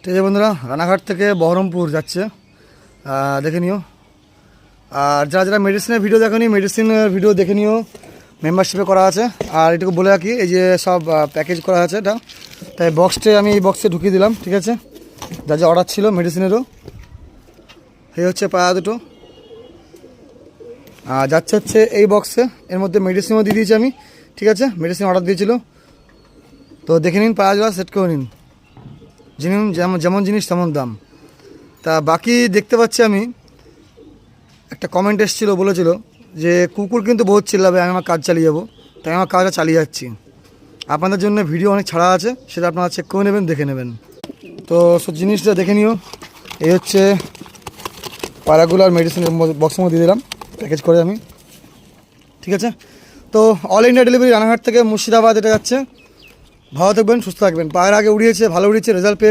ঠিক আছে বন্ধুরা, রানাঘাট থেকে বহরমপুর যাচ্ছে, দেখে নিও। আর যারা যারা মেডিসিনের ভিডিও দেখেনি, মেডিসিনের ভিডিও দেখে নিও, মেম্বারশিপে করা আছে। আর এটুকু বলে রাখি, এই যে সব প্যাকেজ করা আছে এটা, তাই বক্সটে আমি এই বক্সে ঢুকিয়ে দিলাম। ঠিক আছে, যা যা অর্ডার ছিল মেডিসিনেরও, এই হচ্ছে পায়া দুটো। আর যাচ্ছে হচ্ছে এই বক্সে, এর মধ্যে মেডিসিনও দিয়ে দিয়েছি আমি। ঠিক আছে, মেডিসিন অর্ডার দিয়েছিল, তো দেখে নিন, পায়াগুলো সেট করে নিন। যেমন জিনিস তেমন দাম। তা বাকি দেখতে পাচ্ছি আমি, একটা কমেন্ট এসেছিলো, বলেছিল যে কুকুর কিন্তু বহুত চিল্লাবে, আমি আমার কাজ চালিয়ে যাবো। তাই আমার কাজটা চালিয়ে যাচ্ছি। আপনাদের জন্য ভিডিও অনেক ছাড়া আছে, সেটা আপনারা চেক করে নেবেন, দেখে নেবেন। তো সব জিনিসটা দেখে নিও। এই হচ্ছে পায়রাগুলো আর মেডিসিনের বক্সের মধ্যে দিয়ে দিলাম প্যাকেজ করে আমি। ঠিক আছে, তো অল ইন্ডিয়া ডেলিভারি রানাঘাট থেকে মুর্শিদাবাদ এটা যাচ্ছে। ভালো থাকবেন, সুস্থ থাকবেন। পায়রা আগে উড়িয়েছে, ভালো উড়িয়েছে, রেজাল্ট পেয়েছে।